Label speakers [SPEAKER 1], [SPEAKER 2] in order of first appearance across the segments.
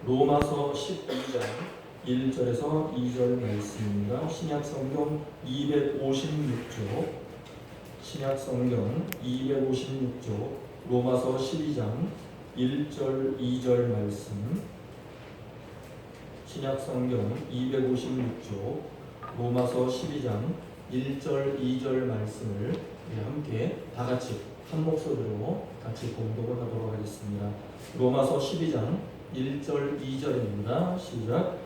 [SPEAKER 1] 로마서 12장 1절에서 2절 말씀입니다. 신약성경 256조, 신약성경 256조, 로마서 12장 1절 2절 말씀, 신약성경 256조, 로마서 12장 1절 2절 말씀을 함께 다같이 한 목소리로 같이 공독을 하도록 하겠습니다. 로마서 12장 1절 2절입니다. 시작.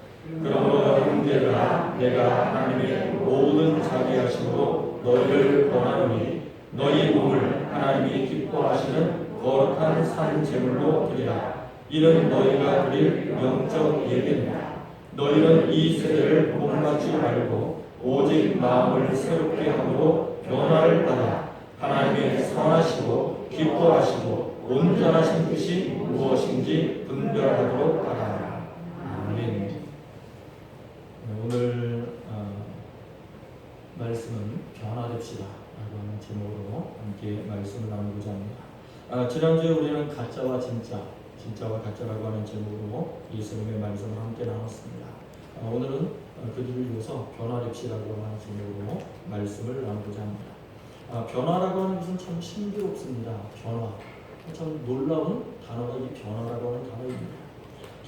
[SPEAKER 1] 그러므로 형제들아, 내가 하나님의 모든 자비하심으로 너희를 권하노니 너희 몸을 하나님이 기뻐하시는 거룩한 산 제물로 드리라. 이는 너희가 드릴 영적 예배니라. 너희는 이 세대를 본받지 말고 오직 마음을 새롭게 함으로 변화를 받아 하나님의 선하시고 기뻐하시고 온전하신 뜻이 무엇인지 분별하도록 하라. 아멘. 오늘 말씀은 변화됩시다 라고 하는 제목으로 함께 말씀을 나누고자 합니다. 지난주에 우리는 가짜와 진짜, 진짜와 가짜라고 하는 제목으로 예수님의 말씀을 함께 나눴습니다. 오늘은 그들을 이어서 변화됩시다라고 하는 제목으로 말씀을 나누고자 합니다. 변화라고 하는 것은 참 신비롭습니다. 변화. 참 놀라운 단어가 이 변화라고 하는 단어입니다.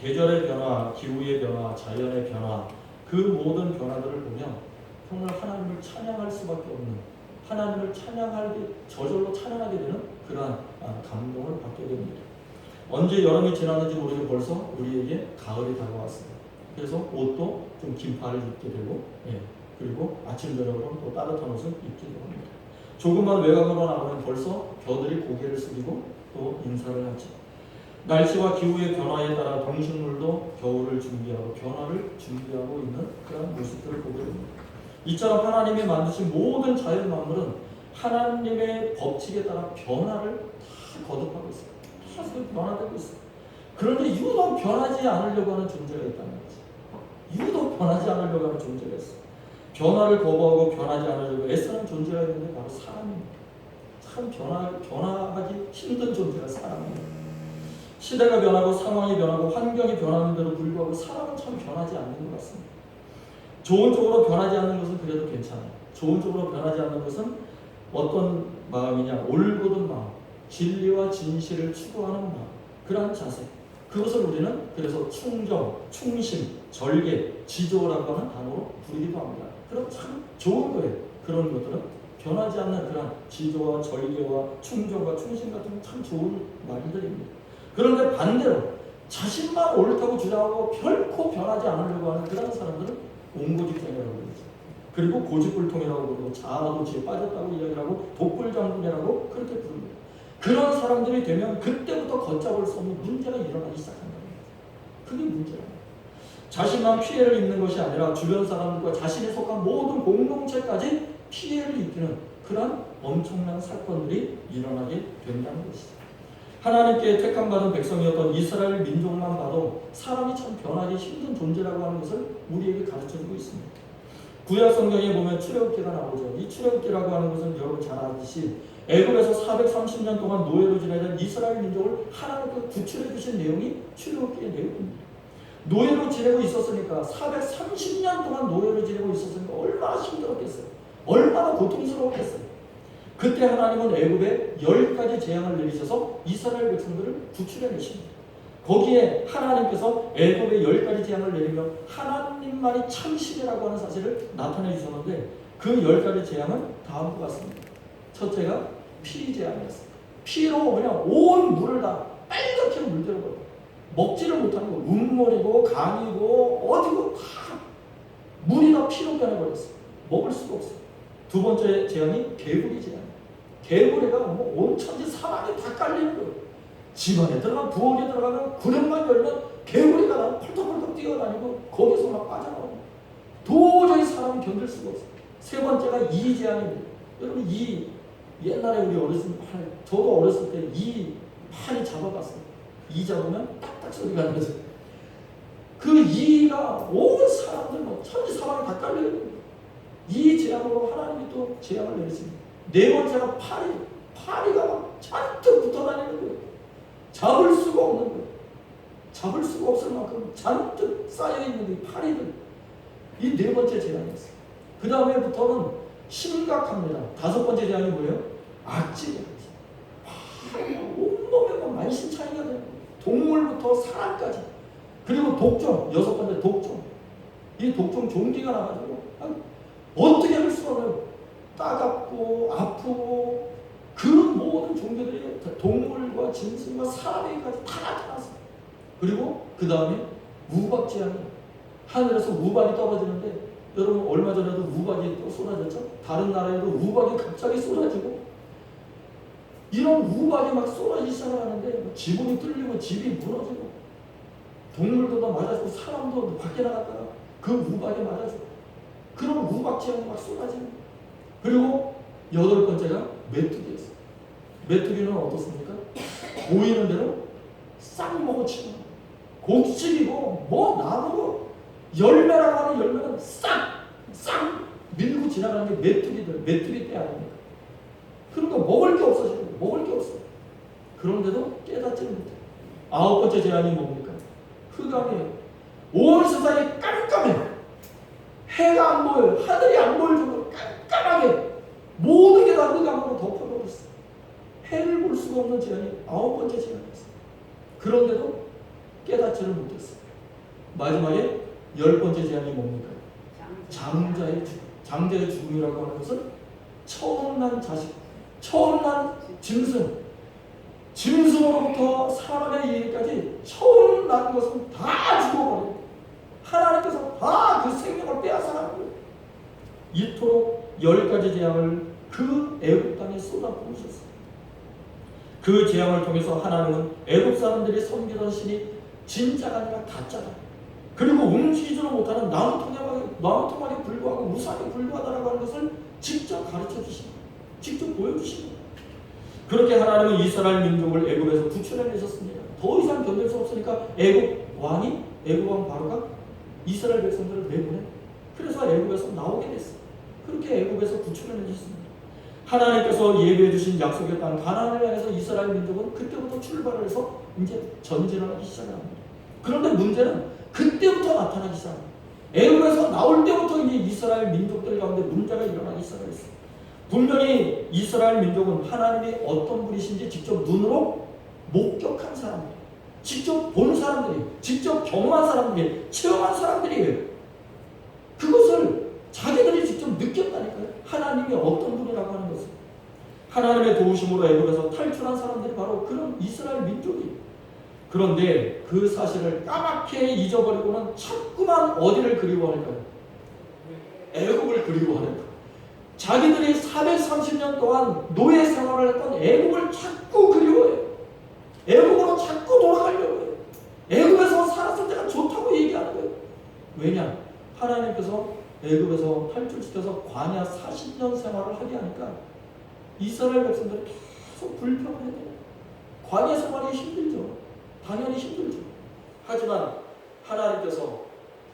[SPEAKER 1] 계절의 변화, 기후의 변화, 자연의 변화, 그 모든 변화들을 보면 정말 하나님을 찬양할 수밖에 없는, 하나님을 저절로 찬양하게 되는 그러한 감동을 받게 됩니다. 언제 여름이 지났는지 모르게 벌써 우리에게 가을이 다가왔습니다. 그래서 옷도 좀 긴팔을 입게 되고, 그리고 아침 저녁으로 또 따뜻한 옷을 입기도 합니다. 조금만 외곽으로 나가면 벌써 겨울이 고개를 숙이고 또 인사를 하죠. 날씨와 기후의 변화에 따라 동식물도 겨울을 준비하고 변화를 준비하고 있는 그런 모습들을 보게 됩니다. 이처럼 하나님이 만드신 모든 자연 만물은 하나님의 법칙에 따라 변화를 다 거듭하고 있어요. 계속 변화되고 있어요. 그런데 유독 변하지 않으려고 하는 존재가 있다는 거죠. 유독 변하지 않으려고 하는 존재가 있어요. 변화를 거부하고 변하지 않으려고 애쓰는 존재가 있는데 바로 사람입니다. 참 변화하기 힘든 존재가 사람입니다. 시대가 변하고 상황이 변하고 환경이 변하는데도 불구하고 사람은 참 변하지 않는 것 같습니다. 좋은 쪽으로 변하지 않는 것은 그래도 괜찮아요. 좋은 쪽으로 변하지 않는 것은 어떤 마음이냐, 올곧은 마음, 진리와 진실을 추구하는 마음, 그러한 자세, 그것을 우리는 그래서 충정, 충심, 절개, 지조라고 하는 단어로 부르기도 합니다. 그럼 참 좋은 거예요. 그런 것들은 변하지 않는 그런 지조와 절개와 충정과 충심 같은 참 좋은 말들입니다. 그런데 반대로 자신만 옳다고 주장하고 결코 변하지 않으려고 하는 그런 사람들은 옹고집행이라고 그러죠. 그리고 고집불통이라고 그러고 자아도취에 빠졌다고 이야기를 하고 독불장군이라고 그렇게 부릅니다. 그런 사람들이 되면 그때부터 걷잡을 수 없는 문제가 일어나기 시작한다는 거죠. 그게 문제예요. 자신만 피해를 입는 것이 아니라 주변 사람들과 자신이 속한 모든 공동체까지 피해를 입히는 그런 엄청난 사건들이 일어나게 된다는 것이죠. 하나님께 택함받은 백성이었던 이스라엘 민족만 봐도 사람이 참 변하기 힘든 존재라고 하는 것을 우리에게 가르쳐주고 있습니다. 구약 성경에 보면 출애굽기가 나오죠. 이 출애굽기라고 하는 것은 여러분 잘 아시듯이 애굽에서 430년 동안 노예로 지내던 이스라엘 민족을 하나님께서 구출해 주신 내용이 출애굽기의 내용입니다. 노예로 지내고 있었으니까 430년 동안 노예로 지내고 있었으니까 얼마나 힘들었겠어요. 얼마나 고통스러웠겠어요. 그때 하나님은 애굽에 10가지 재앙을 내리셔서 이스라엘 백성들을 구출해내십니다. 거기에 하나님께서 애굽에 10가지 재앙을 내리며 하나님만이 참신이라고 하는 사실을 나타내 주셨는데 그 10가지 재앙은 다음과 같습니다. 첫째가 피 재앙이었습니다. 피로 그냥 온 물을 다 빨갛게 물들어버려요. 먹지를 못하는 거, 운물이고 강이고 어디고 다 물이 다 피로 변해버렸어요. 먹을 수가 없어요. 두 번째 재앙이 개구리 재앙이에요. 개구리가 온 천지 사방에 다 깔리는 거예요. 집안에 들어가면 부엌에 들어가면 구름만 열면 개구리가 나 펄떡펄떡 뛰어다니고 거기서 막 빠져나오고 도저히 사람이 견딜 수가 없어요. 세 번째가 이 재앙입니다. 여러분 이 옛날에 우리 어렸을 때 저도 어렸을 때 이 많이 잡아봤어요. 이 잡으면 딱딱 소리가 나죠. 그 이가 온 사람들 천지 사방에 다 깔리는 거예요. 이 재앙으로 하나님이 또 재앙을 내리십니다. 네 번째가 파리가 막 잔뜩 붙어 다니는 거예요. 잡을 수가 없는 거예요. 잡을 수가 없을 만큼 잔뜩 쌓여있는 이 파리들, 이 네 번째 재앙이었어요. 그 다음에부터는 심각합니다. 다섯 번째 재앙이 뭐예요? 악질이에요. 온몸에 만신창이가 되는 거예요. 동물부터 사람까지. 그리고 독종, 여섯 번째 독종. 이 독종 종기가 나가지고 어떻게 할 수가 없어요. 따갑고 아프고 그런 모든 종교들이 동물과 짐승과 사람에게까지 다 나타났어요. 그리고 그 다음에 우박재앙이, 하늘에서 우박이 떨어지는데, 여러분 얼마 전에도 우박이 또 쏟아졌죠? 다른 나라에도 우박이 갑자기 쏟아지고, 이런 우박이 막 쏟아지기 시작하는데 지붕이 뚫리고 집이 무너지고 동물도 맞아주고 사람도 밖에 나갔다가 그 우박에 맞아주고, 그런 우박재앙이 막 쏟아지는. 그리고 여덟 번째가 메뚜기였어요. 메뚜기는 어떻습니까? 보이는 대로 싹 먹어치고 곡식이고 뭐 나무고 열매라고 하는 열매는 싹 밀고 지나가는 게 메뚜기들, 메뚜기 때 아닙니까? 그러니까 먹을 게 없어지고 먹을 게 없어. 그런데도 깨닫지 못해. 아홉 번째 재앙이 뭡니까? 흑암이에요. 온 세상이 깜깜해. 해가 안 보여요. 하늘이 안 보일 정도로 깜깜하게 모든 게 다 흑암으로 덮어버렸어. 해를 볼 수가 없는 재앙이 아홉 번째 재앙이었어요. 그런데도 깨닫지를 못했어요. 마지막에 열 번째 재앙이 뭡니까? 장자의 죽음. 장자의 죽음이라고 하는 것은 처음 난 자식, 처음 난 짐승, 짐승으로부터 사람에 이르기까지 처음 난 것은 다 죽어버려요. 하나님께서 다 그 생명을 빼앗아가는 거예요. 이토록 10가지 재앙을 그 애굽 땅에 쏟아부으셨어요. 그 재앙을 통해서 하나님은 애굽 사람들이 섬기던 신이 진짜가 아니라 가짜다, 그리고 움직이지도 못하는 나무토막에 불과하고 우상에 불과하다라고 하는 것을 직접 가르쳐 주신 거예요. 직접 보여주신 거예요. 그렇게 하나님은 이스라엘 민족을 애굽에서 구출해내셨습니다. 더 이상 견딜 수 없으니까 애굽 왕 바로가 이스라엘 백성들을 내보내. 그래서 애굽에서 나오게 됐어요. 그렇게 애굽에서 구출해내셨습니다. 하나님께서 예비해 주신 약속의 땅 가나안을 향해서 이스라엘 민족은 그때부터 출발을 해서 이제 전진을 하기 시작합니다. 그런데 문제는 그때부터 나타나기 시작합니다. 애굽에서 나올 때부터 이제 이스라엘 민족들 가운데 문제가 일어나기 시작했어요. 분명히 이스라엘 민족은 하나님이 어떤 분이신지 직접 눈으로 목격한 사람들, 직접 본 사람들이, 직접 경험한 사람들이, 체험한 사람들이에요. 그것을 자기들이 직접 느꼈다니까요. 하나님이 어떤 분이라고 하는 것을. 하나님의 도우심으로 애굽에서 탈출한 사람들이 바로 그런 이스라엘 민족이에요. 그런데 그 사실을 까맣게 잊어버리고는 자꾸만 어디를 그리워할까요? 애굽을 그리워하는 거예요. 자기들이 430년 동안 노예 생활을 했던 애굽을 자꾸 그리워해요. 애굽으로 자꾸 돌아가려고 해요. 애굽에서 살았을 때가 좋다고 얘기하는 거예요. 왜냐? 하나님께서 애굽에서 탈출시켜서 광야 40년 생활을 하게 하니까 이스라엘 백성들이 계속 불평을 해요. 광야 생활이 힘들죠. 당연히 힘들죠. 하지만 하나님께서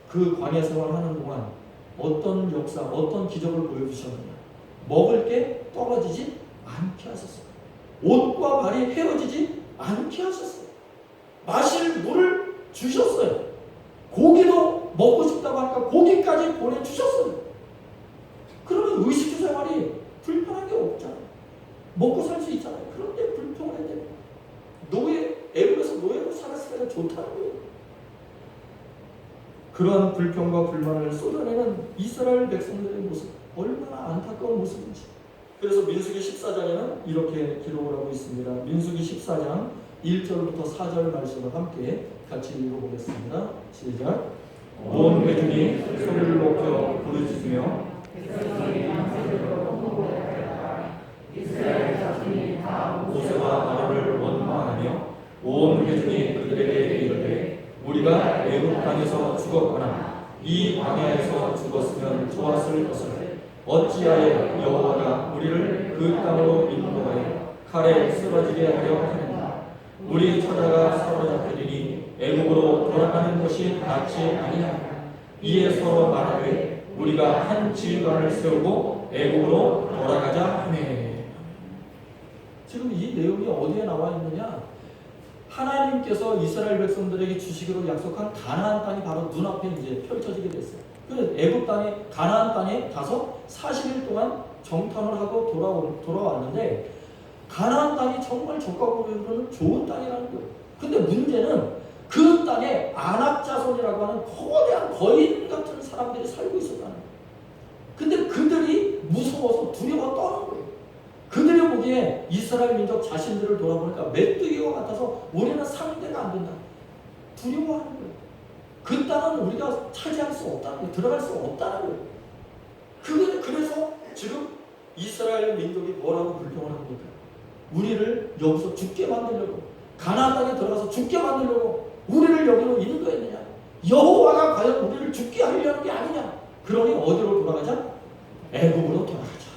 [SPEAKER 1] 그 광야 생활을 하는 동안 어떤 역사, 어떤 기적을 보여주셨느냐? 먹을 게 떨어지지 않게 하셨어요. 옷과 발이 헤어지지 않게 하셨어요. 마실 물을 주셨어요. 고기도 먹고 싶다고 하니까 고기까지 보내주셨어요. 그러면 의식주 생활이 불편한 게 없잖아요. 먹고 살 수 있잖아요. 그런데 불평을 해야 돼요. 애굽에서 노예로 살았을 때가 좋다는 거예요. 그러한 불평과 불만을 쏟아내는 이스라엘 백성들의 모습, 얼마나 안타까운 모습인지. 그래서 민수기 14장에는 이렇게 기록을 하고 있습니다. 민수기 14장 1절부터 4절 말씀을 함께 같이 읽어보겠습니다. 시작. 온 회중이 소리를 높여 부르짖으며 이스라엘 자손이 다 모세와 아론을 원망하며 온 회중이 그들에게 이르되 우리가 애굽 땅에서 죽었거나 이 광야에서 죽었으면 좋았을 것을 어찌하여 여호와가 우리를 그 땅으로 인도하여 칼에 쓰러지게 하려 하는가. 우리 처자가 사로잡히리니 애굽으로 돌아가는 것이 낫지 아니하냐. 이에 서로 말하되 우리가 한 지휘관을 세우고 애굽으로 돌아가자 하매. 지금 이 내용이 어디에 나와 있느냐? 하나님께서 이스라엘 백성들에게 주시기로 약속한 가나안 땅이 바로 눈앞에 이제 펼쳐지게 됐어요. 그래서 애굽 땅에 가나안 땅에 가서 40일 동안 정탐을 하고 돌아왔는데 가나안 땅이 정말 적과고로는 좋은 땅이라는 거예요. 근데 문제는 그 땅에 아낙 자손이라고 하는 거대한 거인 같은 사람들이 살고 있었다는 거예요. 근데 그들이 무서워서 두려워 떠는 거예요. 그들이 보기에 이스라엘 민족 자신들을 돌아보니까 메뚜기와 같아서 우리는 상대가 안 된다. 두려워하는 거예요. 그 땅은 우리가 차지할 수 없다는 거예요. 들어갈 수 없다는 거예요. 그래서 지금 이스라엘 민족이 뭐라고 불평을 합니까? 우리를 여기서 죽게 만들려고, 가나안 땅에 들어가서 죽게 만들려고 우리를 여기로 인도했느냐? 여호와가 과연 우리를 죽게 하려는 게 아니냐? 그러니 어디로 돌아가자? 애굽으로 돌아가자.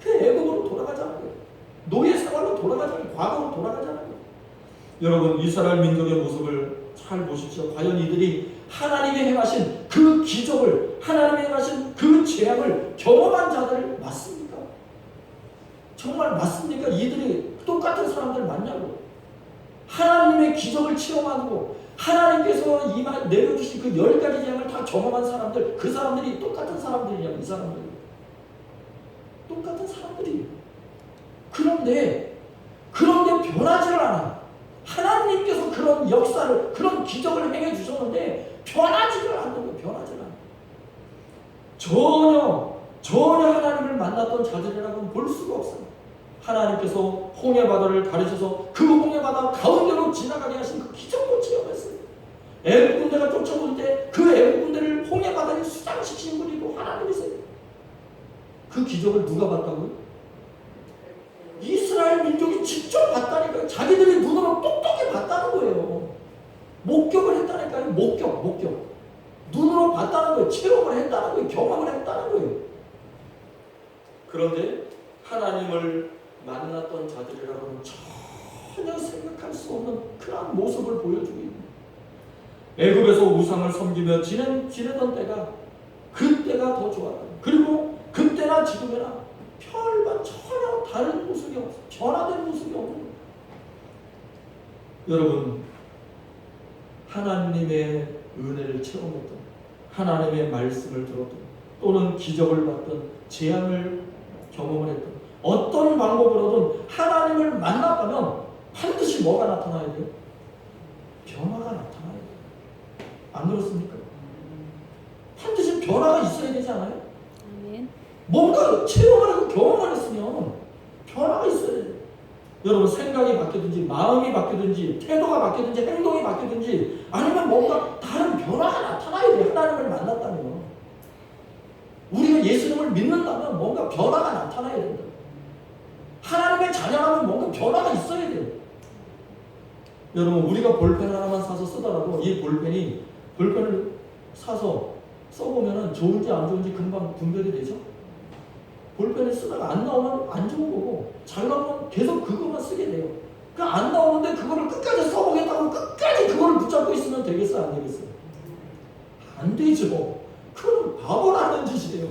[SPEAKER 1] 그 애굽으로 돌아가자는 거예요. 노예 생활로 돌아가자는, 과거로 돌아가자는 거예요. 여러분, 이스라엘 민족의 모습을 잘 보십시오. 과연 이들이 하나님이 행하신 그 기적을, 하나님이 행하신 그 재앙을 경험한 자들 맞습니까? 정말 맞습니까? 이들이 똑같은 사람들 맞냐고. 하나님의 기적을 체험하고 하나님께서 내려주신 그 10가지 재앙을 다 경험한 사람들, 그 사람들이 똑같은 사람들이냐고. 이 사람들 똑같은 사람들이. 그런데 변하지를 않아. 하나님께서 그런 역사를, 그런 기적을 행해 주셨는데 변하지를 않는 거예요. 변하지를 않아. 전혀 하나님을 만났던 자들이라고는 볼 수가 없어요. 하나님께서 홍해바다를 가르쳐서 그 홍해바다 가운데로 지나가게 하신 그 기적도 체험했어요. 애국 군대가 쫓아올 때 그 애국 군대를 홍해바다에 수장시키신 분이고 하나님이세요. 그 기적을 누가 봤다고요? 이스라엘 민족이 직접 봤다니까요. 자기들이 눈으로 똑똑히 봤다는 거예요. 목격을 했다니까요. 목격. 눈으로 봤다는 거예요. 체험을 했다는 거예요. 경험을 했다는 거예요. 그런데 하나님을 만났던 자들이라고는 전혀 생각할 수 없는 그런 모습을 보여주고 있는 거예요. 애굽에서 우상을 섬기며 지내던 때가 그때가 더 좋았다. 그리고 그때나 지금이나 별반 전혀 다른 모습이 없어. 변화된 모습이 없는 거예요. 여러분, 하나님의 은혜를 체험했던, 하나님의 말씀을 들었던, 또는 기적을 봤던, 재앙을 경험을 했던, 어떤 방법으로든 하나님을 만났다면 반드시 뭐가 나타나야 돼요? 변화가 나타나야 돼요. 안 그렇습니까? 반드시 변화가 있어야 되지 않아요? 뭔가 체험을 하고 경험을 했으면 변화가 있어야 돼요. 여러분, 생각이 바뀌든지 마음이 바뀌든지 태도가 바뀌든지 행동이 바뀌든지 아니면 뭔가 다른 변화가 나타나야 돼요. 하나님을 만났다면. 우리가 예수님을 믿는다면 뭔가 변화가 나타나야 된다. 하나님의 자녀라면 뭔가 변화가 있어야 돼요. 여러분, 우리가 볼펜 하나만 사서 쓰더라도 이 볼펜을 사서 써보면 좋은지 안 좋은지 금방 분별이 되죠? 볼펜을 쓰다가 안 나오면 안 좋은 거고, 잘 나오면 계속 그것만 쓰게 돼요. 그러니까 안 나오는데 그거를 끝까지 써보겠다고 끝까지 그거를 붙잡고 있으면 되겠어요? 안 되겠어요? 안 되죠. 그건 바보라는 짓이에요.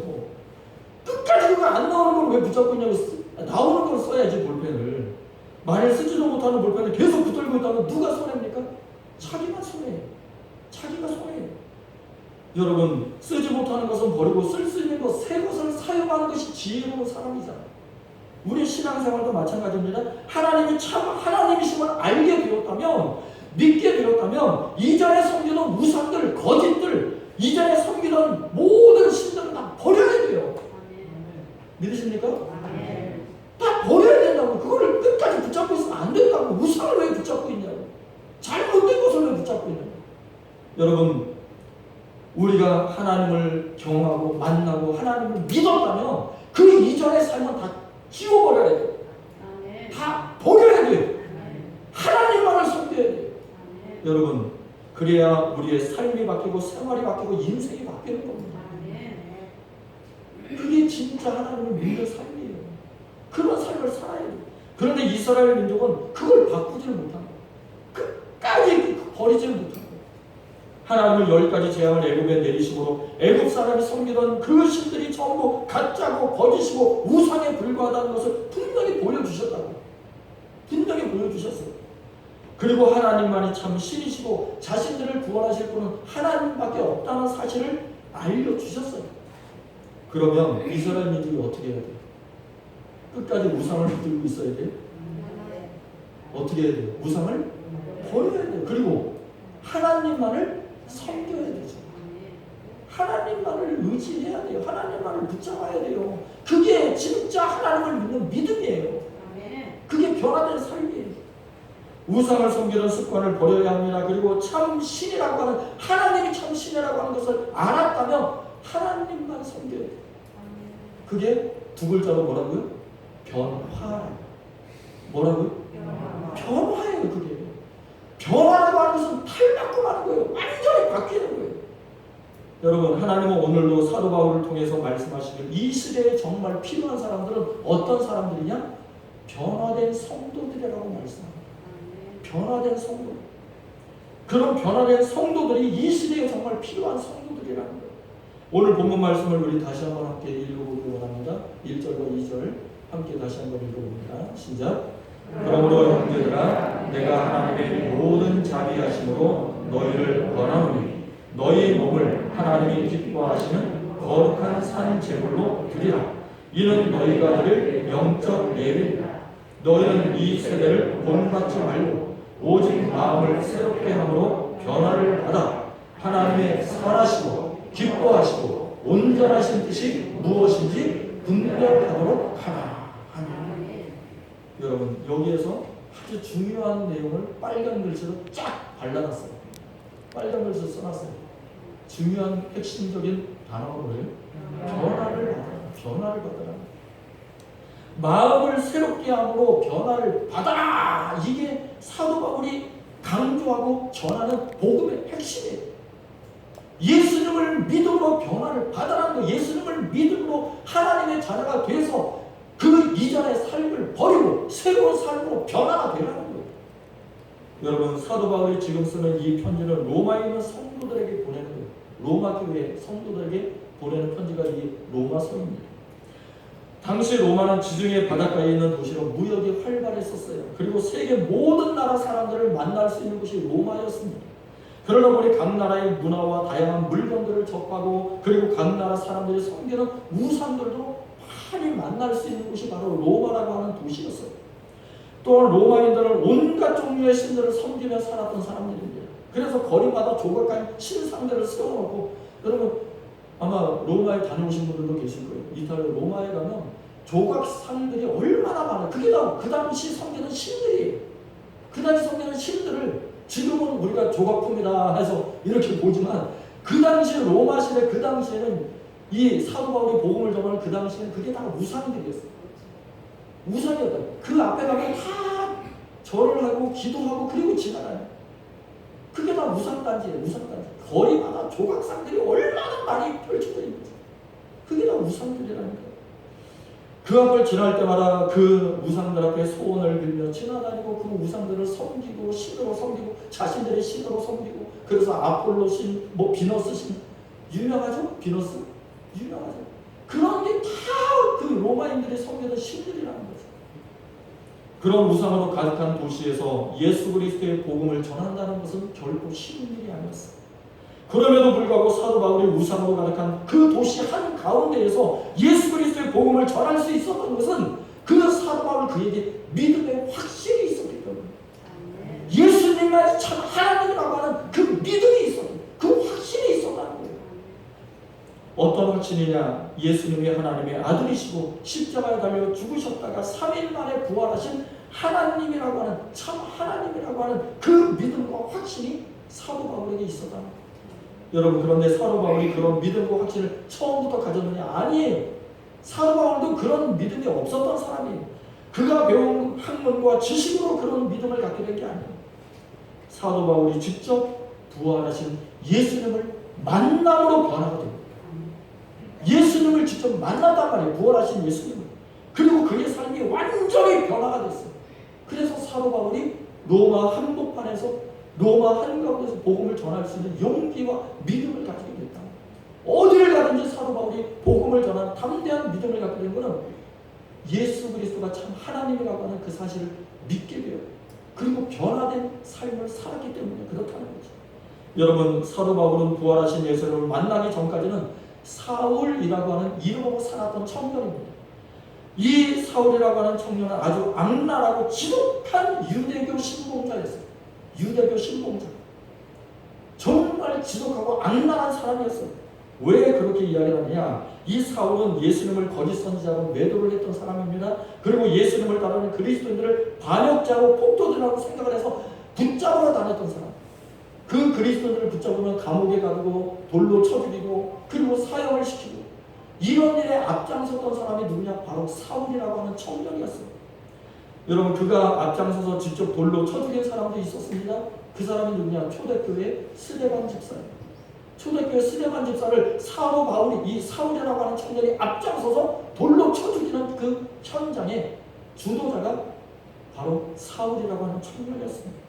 [SPEAKER 1] 끝까지 그거 안 나오는 걸 왜 붙잡고 있냐고. 나오는 걸 써야지, 볼펜을. 만일 쓰지도 못하는 볼펜을 계속 붙들고 있다면 누가 손해입니까? 자기가 손해예요. 자기가 손해예요. 여러분, 쓰지 못하는 것은 버리고 쓸 수 있는 것, 새 것을 사용하는 것이 지혜로운 사람이잖아요. 우리 신앙생활도 마찬가지입니다. 하나님이 참 하나님이심을 알게 되었다면, 믿게 되었다면 이전에 섬기던 우상들, 거짓들, 이전에 섬기던 모든 신들을 다 버려야 돼요. 믿으십니까? 다 버려야 된다고. 그거를 끝까지 붙잡고 있으면 안 된다고. 우상을 왜 붙잡고 있냐고. 잘못된 것을 왜 붙잡고 있냐고. 여러분, 우리가 하나님을 경험하고 만나고 하나님을 믿었다면 그 이전의 삶은 다 지워버려야 돼요. 다 버려야 돼요. 하나님만을 섬겨야 돼요. 여러분, 그래야 우리의 삶이 바뀌고 생활이 바뀌고 인생이 바뀌는 겁니다. 그게 진짜 하나님을 믿는 삶이에요. 그런 삶을 살아야 돼요. 그런데 이스라엘 민족은 그걸 바꾸지를 못한 거예요. 끝까지 버리지를 못한 거예요. 하나님은 10가지 재앙을 애굽에 내리심으로 애굽 사람이 섬기던 그 신들이 전부 가짜고 거짓이고 우상에 불과하다는 것을 분명히 보여주셨다고. 분명히 보여주셨어요. 그리고 하나님만이 참 신이시고 자신들을 구원하실 분은 하나님밖에 없다는 사실을 알려주셨어요. 그러면 이스라엘민들이 어떻게 해야 돼요? 끝까지 우상을 붙들고 있어야 돼요? 어떻게 해야 돼요? 우상을 버려야 돼요. 그리고 하나님만을 섬겨야 되죠. 하나님만을 의지해야 돼요. 하나님만을 붙잡아야 돼요. 그게 진짜 하나님을 믿는 믿음이에요. 그게 변화된 삶이에요. 우상을 섬기는 습관을 버려야 합니다. 그리고 참 신이라고 하는, 하나님이 참 신이라고 하는 것을 알았다면 하나님만 섬겨야 돼요. 그게 두 글자로 뭐라고요? 변화. 뭐라고요? 변화예요. 그게 변화라고 하는 것은 탈바꿈하는 거예요. 완전히 바뀌는 거예요. 여러분, 하나님은 오늘도 사도 바울을 통해서 말씀하시길, 이 시대에 정말 필요한 사람들은 어떤 사람들이냐? 변화된 성도들이라고 말씀합니다. 변화된 성도. 그런 변화된 성도들이 이 시대에 정말 필요한 성도들이라는 거예요. 오늘 본문 말씀을 우리 다시 한번 함께 읽어보기 원합니다. 1절과 2절 함께 다시 한번 읽어봅니다. 시작. 그러므로 형제들아, 내가 하나님의 모든 자비하심으로 너희를 권하노니 너희 몸을 하나님이 기뻐하시는 거룩한 산 제물로 드리라. 이는 너희가 드릴 영적 예배이다. 너희는 이 세대를 본받지 말고 오직 마음을 새롭게 함으로 변화를 받아 하나님의 선하시고 기뻐하시고 온전하신 뜻이 무엇인지 분별하도록 하라. 아멘. 여러분, 여기에서 아주 중요한 내용을 빨간 글씨로 쫙 발라놨어요. 빨간 글씨로 써놨어요. 중요한 핵심적인 단어가 뭐예요? 변화를 받아라. 변화를 받아라. 마음을 새롭게 함으로 변화를 받아라. 이게 사도 바울이 강조하고 전하는 복음의 핵심이에요. 예수님을 믿음으로 변화를 받아라는 거예요. 예수님을 믿음으로 하나님의 자녀가 돼서 그 이전의 삶을 버리고 새로운 삶으로 변화가 되라는 거예요. 여러분, 사도 바울이 지금 쓰는 이 편지는 로마에 있는 성도들에게 보내는 거예요. 로마 교회 성도들에게 보내는 편지가 이 로마서입니다. 당시 로마는 지중해 바닷가에 있는 도시로 무역이 활발했었어요. 그리고 세계 모든 나라 사람들을 만날 수 있는 곳이 로마였습니다. 그러다 보니 각 나라의 문화와 다양한 물건들을 접하고, 그리고 각 나라 사람들이 섬기는 우상들도 많이 만날 수 있는 곳이 바로 로마라고 하는 도시였어요. 또한 로마인들은 온갖 종류의 신들을 섬기며 살았던 사람들입니다. 그래서 거리마다 조각한 신상들을 세워놓고, 여러분 아마 로마에 다녀오신 분들도 계실 거예요. 이탈리아 로마에 가면 조각상들이 얼마나 많아요. 그게 다 그 당시 섬기는 신들이에요. 그 당시 섬기는 신들을 지금은 우리가 조각품이다 해서 이렇게 보지만, 그 당시 로마 시대, 그 당시에는 이 사도 바울이 복음을 전하는 그 당시에는 그게 다 우상들이었어요. 우상이었다. 그 앞에 가면 다 절을 하고 기도하고 그리고 지나가요. 그게 다 우상단지예요. 우상단지. 거리마다 조각상들이 얼마나 많이 펼쳐져 있는지. 그게 다 우상들이라는 거예요. 그 앞을 지날 때마다 그 우상들 앞에 소원을 빌며 지나다니고, 그 우상들을 섬기고 신으로 섬기고 자신들의 신으로 섬기고, 그래서 아폴로 신, 뭐 비너스 신, 유명하죠? 비너스? 유명하죠? 그런 게 다 그 로마인들이 섬기던 신들이라는 거죠. 그런 우상으로 가득한 도시에서 예수 그리스도의 복음을 전한다는 것은 결코 쉬운 일이 아니었어요. 그럼에도 불구하고 사도 바울이 우상으로 가득한 그 도시 한가운데에서 예수 그리스도의 복음을 전할 수 있었던 것은 그 사도 바울 그에게 믿음의 확신이 있었기 때문에, 예수님만이 참 하나님이라고 하는 그 믿음이 있었던, 그 확신이 있었다는 거예요. 어떤 확신이냐? 예수님이 하나님의 아들이시고 십자가에 달려 죽으셨다가 3일 만에 부활하신 하나님이라고 하는, 참 하나님이라고 하는 그 믿음과 확신이 사도 바울에게 있었다는 거예요. 여러분, 그런데 사도 바울이 그런 믿음과 확신을 처음부터 가졌느냐? 아니에요. 사도 바울도 그런 믿음이 없었던 사람이에요. 그가 배운 학문과 지식으로 그런 믿음을 갖게 된 게 아니에요. 사도 바울이 직접 부활하신 예수님을 만남으로 변화가 됩니다. 예수님을 직접 만났단 말이에요. 부활하신 예수님을. 그리고 그의 삶이 완전히 변화가 됐어요. 그래서 사도 바울이 로마 한복판에서, 로마 한가운데서 복음을 전할 수 있는 용기와 믿음을 가지게 됐다. 어디를 가든지 사도 바울이 복음을 전하는 담대한 믿음을 갖게 된 것은 예수 그리스도가 참 하나님이라고 하는 그 사실을 믿게 돼요. 그리고 변화된 삶을 살았기 때문에 그렇다는 거죠. 여러분, 사도 바울은 부활하신 예수님을 만나기 전까지는 사울이라고 하는 이름으로 살았던 청년입니다. 이 사울이라고 하는 청년은 아주 악랄하고 지독한 유대교 신봉자였어요. 유대교 신봉자. 정말 지독하고 악랄한 사람이었어요. 왜 그렇게 이야기를 하느냐? 이 사울은 예수님을 거짓 선지자로 매도를 했던 사람입니다. 그리고 예수님을 따르는 그리스도인들을 반역자고 폭도들이라고 생각을 해서 붙잡으러 다녔던 사람. 그 그리스도인들을 붙잡으면 감옥에 가두고 돌로 쳐 죽이고 그리고 사형을 시키고 이런 일에 앞장섰던 사람이 누구냐? 바로 사울이라고 하는 청년이었어요. 여러분, 그가 앞장서서 직접 돌로 쳐 죽인 사람도 있었습니다. 그 사람이 누구냐? 초대교회 스데반 집사예요. 초대교회 스데반 집사를 사도 바울이, 이 사울이라고 하는 청년이 앞장서서 돌로 쳐 죽이는 그 현장에 주도자가 바로 사울이라고 하는 청년이었습니다.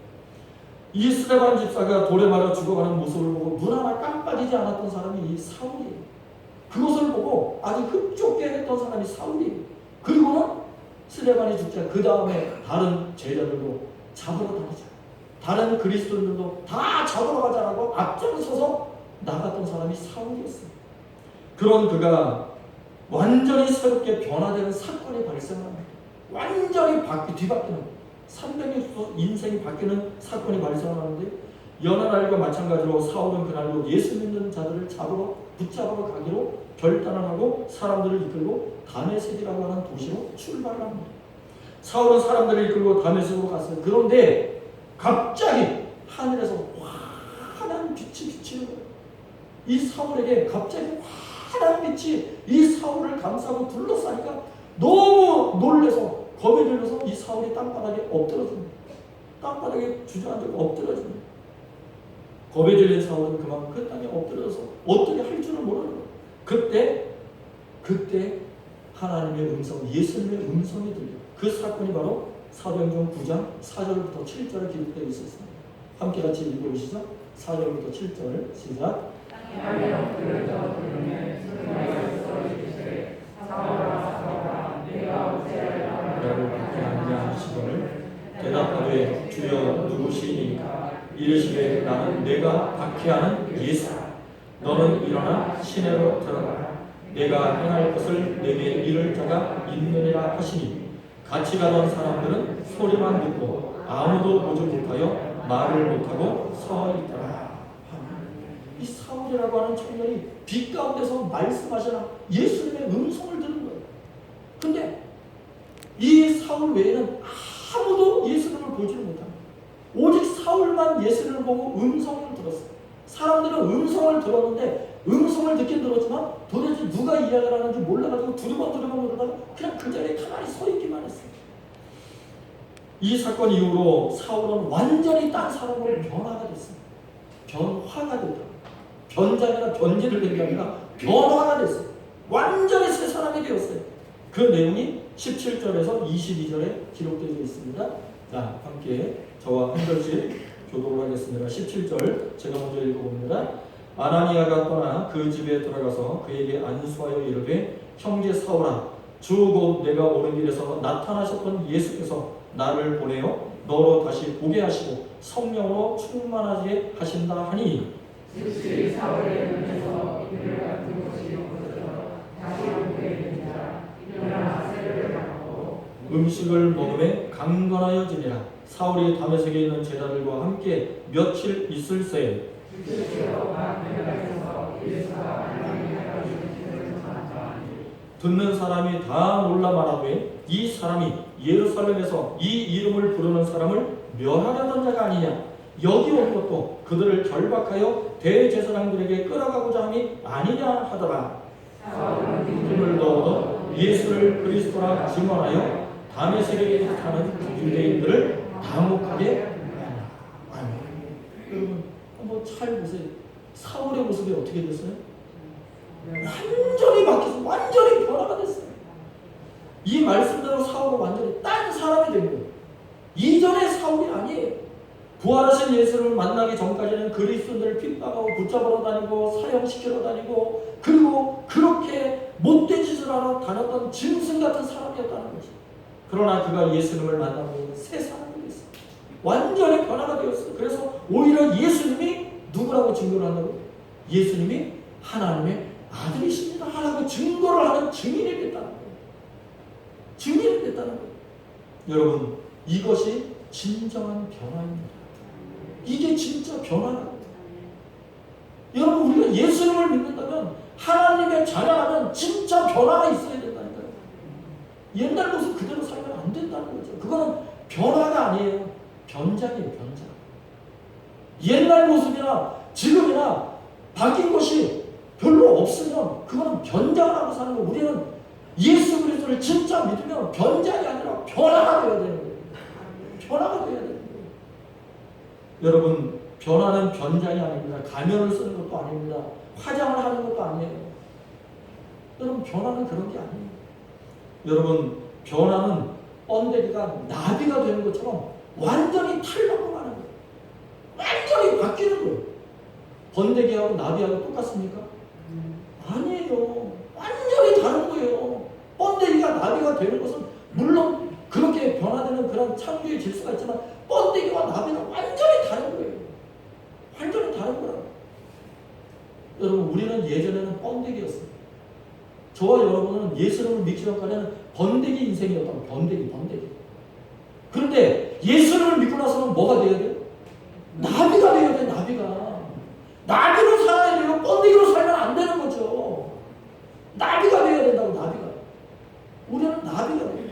[SPEAKER 1] 이 스데반 집사가 돌에 맞아 죽어가는 모습을 보고 눈 하나 깜빡이지 않았던 사람이 이 사울이에요. 그것을 보고 아주 흡족해 했던 사람이 사울이에요. 그리고는 스데반이 죽자 그 다음에 다른 제자들도 잡으러 다니자, 다른 그리스도인들도 다 잡으러 가자라고 앞장서서 나갔던 사람이 사울이었어요. 그런 그가 완전히 새롭게 변화되는 사건이 발생합니다. 완전히 뒤바뀌는 360도 인생이 바뀌는 사건이 발생하는데, 여느 날과 마찬가지로 사울은 그날로 예수 믿는 자들을 붙잡으러 가기로 결단을 하고 사람들을 이끌고 다메섹이라고 하는 도시로 출발을 합니다. 사울은 사람들을 이끌고 다메섹으로 갔어요. 그런데 갑자기 하늘에서 환한 빛이 비치는 거예요. 이 사울에게 갑자기 환한 빛이 이 사울을 감싸고 둘러싸니까 너무 놀라서 겁에 들려서 이 사울이 땅바닥에 엎드러집니다. 땅바닥에 주저앉고 엎드러집니다. 겁에 들린 사울은 그만 그 땅에 엎드려서 어떻게 할 줄을 모르는 거예요. 그때 하나님의 음성, 예수님의 음성이 들려요. 그 사건이 바로 사도행전 9장 4절부터 7절에 기록되어 있었습니다. 함께 같이 읽어보시죠. 4절부터 7절 시작. 나를 박해하느냐 하시거늘 대답하되 주여 누구시니까? 이르시되 나는 내가 박해하는 예수. 너는 일어나 시내로 들어가라. 내가 행할 것을 내게 이를 자가 있느니라 하시니 같이 가던 사람들은 소리만 듣고 아무도 보지 못하여 말을 못하고 서 있더라. 이 사울이라고 하는 청년이 빛 가운데서 말씀하시는 예수님의 음성을 들은 거예요. 근데 이 사울 외에는 아무도 예수님을 보지를 못합니다. 오직 사울만 예수님을 보고 음성을 들었어요. 사람들은 음성을 들었는데 음성을 듣긴 들었지만 도대체 누가 이야기를 하는지 몰라가지고 두리번 그러다가 그냥 그 자리에 가만히 서 있기만 했어요. 이 사건 이후로 사울은 완전히 딴 사람으로 변화가 됐어요. 변화가 됐다. 변장이나 변질을 된 게 아니라 변화가 됐어요. 완전히 새 사람이 되었어요. 그 내용이 17절에서 22절에 기록되어 있습니다. 자, 함께 저와 한 절씩 교독을 하겠습니다. 17절 제가 먼저 읽어봅니다. 아나니아가 떠나 그 집에 들어가서 그에게 안수하여 이르되 형제 사울아, 주 곧 내가 오는 길에서 나타나셨던 예수께서 나를 보내어 너로 다시 보게 하시고 성령으로 충만하게 하신다 하니
[SPEAKER 2] 즉시 사울의 눈에서 이를 같은 것이 없어져 다시 보게 되니라. 일어나 세례를 받고
[SPEAKER 1] 음식을 먹음에 강건하여지니라. 사울이 다메섹에 있는 제자들과 함께 며칠 있을새 듣는 사람이 다 놀라 말하되 이 사람이 예루살렘에서 이 이름을 부르는 사람을 멸하려던 자가 아니냐. 여기 온 것도 그들을 결박하여 대제사장들에게 끌어가고자 함이 아니냐 하더라. 힘을 넣어 예수를 그리스도라 증언하여 다메섹에 사는 유대인들을 당혹하게 하라. 여러분 한번 잘 보세요. 사울의 모습이 어떻게 됐어요? 완전히 바뀌었어요. 완전히 변화가 됐어요. 이 말씀대로 사울은 완전히 딴 사람이 된 거예요. 이전의 사울이 아니에요. 부활하신 예수를 만나기 전까지는 그리스도인들을 핍박하고 붙잡으러 다니고 사형시키러 다니고 그리고 그렇게 못된 짓을 하러 다녔던 짐승 같은 사람이었다는 거죠. 그러나 그가 예수님을 만나고 새 사람이 됐어요. 완전히 변화가 되었어요. 그래서 오히려 예수님이 누구라고 증거를 한다고? 예수님이 하나님의 아들이십니다 하라고 증거를 하는 증인이 됐다는 거예요. 증인이 됐다는 거예요. 여러분, 이것이 진정한 변화입니다. 이게 진짜 변화라고요. 여러분, 우리가 예수님을 믿는다면 하나님의 자녀라면 진짜 변화가 있어야 된다니까요. 옛날 모습 그대로 살면 안 된다는 거죠. 그거는 변화가 아니에요. 변장이에요. 변장. 옛날 모습이나 지금이나 바뀐 것이 별로 없으면 그거는 변장을 하고 사는 거예요. 우리는 예수 그리스도를 진짜 믿으면 변장이 아니라 변화가 되어야 되는 거예요. 변화가 되어야 되는 거예요. 여러분, 변화는 변장이 아닙니다. 가면을 쓰는 것도 아닙니다. 화장을 하는 것도 아니에요. 여러분, 변화는 그런 게 아니에요. 여러분, 변화는 번데기가 나비가 되는 것처럼 완전히 탈바꿈하는 거예요. 완전히 바뀌는 거예요. 번데기하고 나비하고 똑같습니까? 아니에요. 완전히 다른 거예요. 번데기가 나비가 되는 것은 물론 그렇게 변화되는 그런 창조의 질서가 있지만 번데기와 나비는 완전히 다른 거예요. 완전히 다른 거라고. 여러분, 우리는 예전에는 번데기였어요. 저와 여러분은 예수님을 믿기 전까지는 번데기 인생이었다고. 번데기. 그런데 예수님을 믿고 나서는 뭐가 되어야 돼요? 나비가 되어야 돼. 나비로 살아야 돼요. 번데기로 살면 안 되는 거죠. 나비가 되어야 된다고. 나비가. 우리는 나비가 돼요.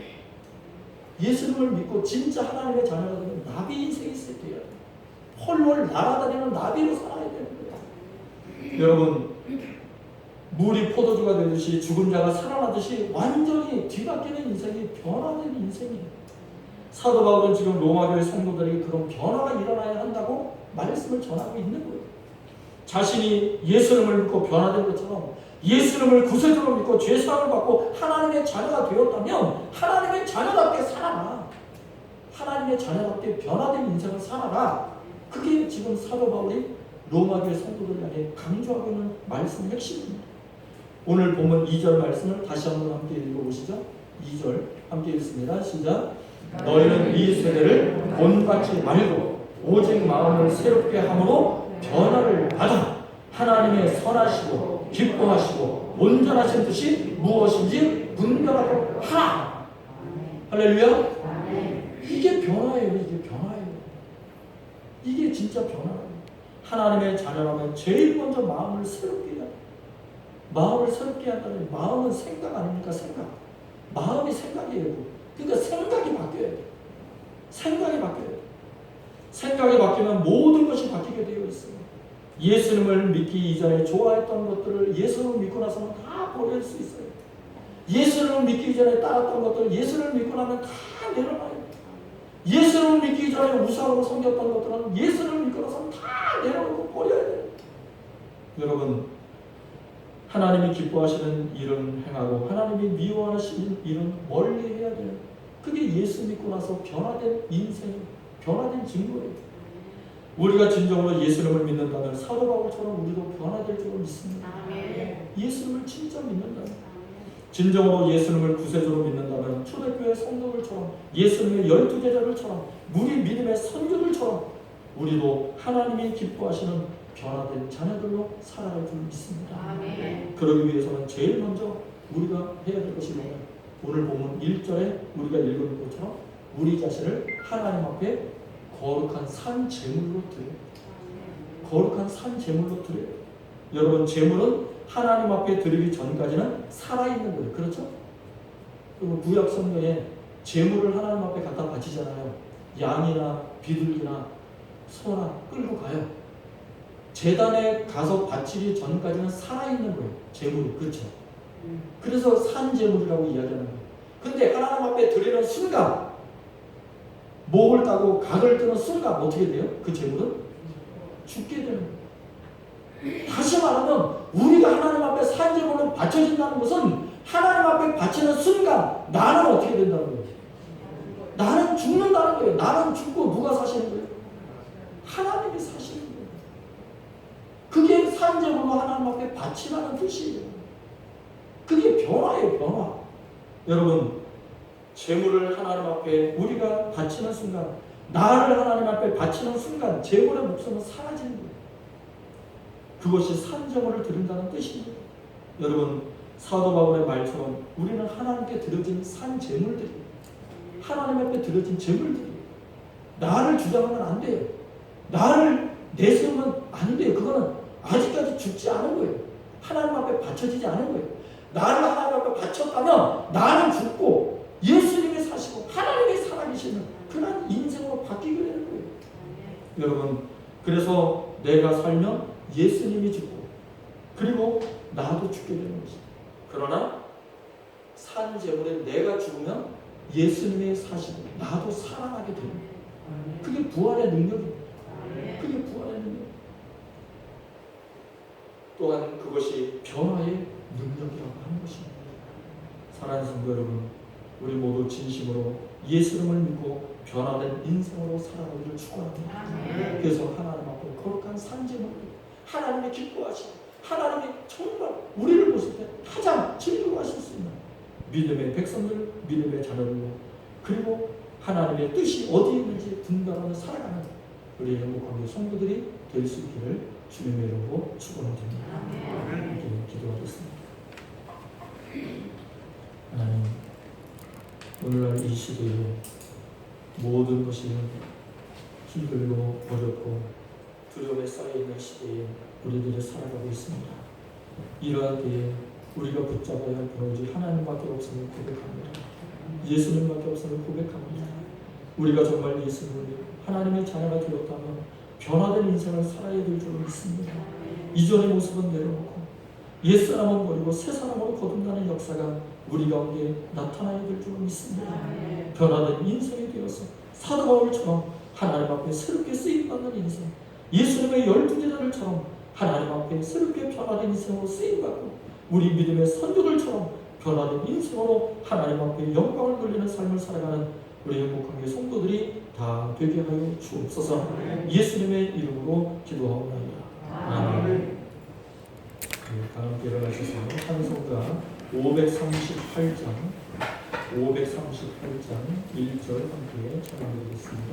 [SPEAKER 1] 예수님을 믿고 진짜 하나님의 자녀가 되면 나비 인생이 있어야 돼요. 헐헐 날아다니는 나비로 살아야 되는 거예요. 여러분, 물이 포도주가 되듯이 죽은 자가 살아나듯이 완전히 뒤바뀌는 인생이 변화된 인생이에요. 사도 바울은 지금 로마교회 성도들에게 그런 변화가 일어나야 한다고 말씀을 전하고 있는 거예요. 자신이 예수님을 믿고 변화된 것처럼 예수님을 구세주로 믿고 죄사함을 받고 하나님의 자녀가 되었다면 하나님의 자녀답게 살아라. 하나님의 자녀답게 변화된 인생을 살아라. 그게 지금 사도 바울이 로마교회 성도들을 향해 강조하고 있는 말씀의 핵심입니다. 오늘 본문 2절 말씀을 다시 한번 함께 읽어보시죠. 2절 함께 읽습니다. 시작. 너희는 이 세대를 본받지 말고 오직 마음을 새롭게 함으로 변화를 받아 하나님의 선하시고 기뻐하시고 온전하신 뜻이 무엇인지 분별하도록 하라. 할렐루야. 이게 변화예요. 이게 변화예요. 이게 진짜 변화예요. 하나님의 자녀라면 제일 먼저 마음을 새롭게 해야 돼요. 마음을 새롭게 한다는 마음은 생각 아닙니까? 생각. 마음이 생각이에요. 그러니까 생각이 바뀌어야 돼요. 생각이 바뀌어야 돼요. 생각이 바뀌면 모든 것이 바뀌게 되어 있어요. 예수님을 믿기 이전에 좋아했던 것들을 예수님을 믿고 나서는 다 버릴 수 있어요. 예수님을 믿기 전에 따랐던 것들을 예수님을 믿고 나면 다 내려놔요. 예수님을 믿기 전에 우상으로 섬겼던 것들은 예수님을 믿고 나서는 다 내려놓고 버려야 돼요. 여러분, 하나님이 기뻐하시는 일은 행하고 하나님이 미워하시는 일은 멀리 해야 돼요. 그게 예수 믿고 나서 변화된 인생, 변화된 증거예요. 우리가 진정으로 예수님을 믿는다면 사도 바울처럼 우리도 변화될 줄 믿습니다. 예수님을 진짜 믿는다면, 진정으로 예수님을 구세주로 믿는다면 초대교회 성도들처럼 예수님의 12제자들처럼 우리 믿음의 선조들처럼 우리도 하나님이 기뻐하시는 변화된 자녀들로 살아갈 줄 믿습니다. 그러기 위해서는 제일 먼저 우리가 해야 될 것이 뭐냐? 오늘 본문 1절에 우리가 읽은 것처럼 우리 자신을 하나님 앞에 거룩한 산 제물로 드려요. 거룩한 산 제물로 드려요. 여러분, 제물은 하나님 앞에 드리기 전까지는 살아있는 거예요. 그렇죠? 그리고 구약 성경에 제물을 하나님 앞에 갖다 바치잖아요. 양이나 비둘기나 소나 끌고 가요. 제단에 가서 바치기 전까지는 살아있는 거예요. 제물이. 그렇죠? 그래서 산 제물이라고 이야기하는 거예요. 근데 하나님 앞에 드리는 순간, 목을 따고 각을 뜨는 순간 어떻게 돼요? 그 제물은 죽게 되는 거예요. 다시 말하면 우리가 하나님 앞에 산 제물로 바쳐진다는 것은 하나님 앞에 바치는 순간 나는 어떻게 된다는 거예요? 나는 죽는다는 거예요. 나는 죽고 누가 사시는 거예요? 하나님이 사시는 거예요. 그게 산 제물로 하나님 앞에 바치라는 뜻이에요. 그게 변화예요. 변화. 여러분, 제물을 하나님 앞에 우리가 바치는 순간 나를 하나님 앞에 바치는 순간 제물의 목숨은 사라지는 거예요. 그것이 산제물을 드린다는 뜻입니다. 여러분, 사도 바울의 말처럼 우리는 하나님께 드려진 산제물들이에요. 하나님 앞에 드려진 제물들이에요. 나를 주장하면 안 돼요. 나를 내세우면 안 돼요. 그거는 아직까지 죽지 않은 거예요. 하나님 앞에 바쳐지지 않은 거예요. 나를 하나님 앞에 바쳤다면 나는 죽고 예수님이 사시고 하나님이 살아계시는 그런 인생으로 바뀌게 되는 거예요. 여러분, 그래서 내가 살면 예수님이 죽고 그리고 나도 죽게 되는 것입니다. 그러나 산 제물에 내가 죽으면 예수님이 사시고 나도 살아나게 되는 거예요. 그게 부활의 능력입니다. 그게 부활의 능력. 또한 그것이 변화의 능력이라고 하는 것입니다. 사랑하는 성도 여러분, 우리 모두 진심으로 예수님을 믿고 변화된 인생으로 살아가기를 축원합니다. 그래서 하나님 앞에 거룩한 산제물들, 하나님이 기뻐하시고 하나님이 정말 우리를 보실 때 가장 즐거워하실 수 있는 믿음의 백성들, 믿음의 자녀들로 그리고 하나님의 뜻이 어디에 있는지 분별하며 살아가는 우리 행복한 성도들이 될 수 있기를 주님의 이름으로 축원드립니다. 기도하겠습니다. 하나님, 오늘날 이 시대에 모든 것이 힘들고 어렵고 두려움에 쌓여있는 시대에 우리들이 살아가고 있습니다. 이러한 때에 우리가 붙잡아야 할 오직 하나님밖에 없음을 고백합니다. 예수님밖에 없음을 고백합니다. 우리가 정말 예수님을 하나님의 자녀가 되었다면 변화된 인생을 살아야 될 줄 믿습니다. 이전의 모습은 내려놓고 옛사람은 버리고 새사람으로 거듭나는 역사가 우리 가운데 나타나야 될 줄 믿습니다. 변화된 인생이 되어서 사도 바울처럼 하나님 앞에 새롭게 쓰임받는 인생, 예수님의 12제자들처럼 하나님 앞에 새롭게 변화된 인생으로 쓰임받고 우리 믿음의 선조들처럼 변화된 인생으로 하나님 앞에 영광을 돌리는 삶을 살아가는 우리 행복한 성도들이 다 되게 하여 주옵소서. 예수님의 이름으로 기도하옵나이다. 아멘. 다 함께 일어나셔서 찬송가 538장 1절 함께 찬양드리겠습니다.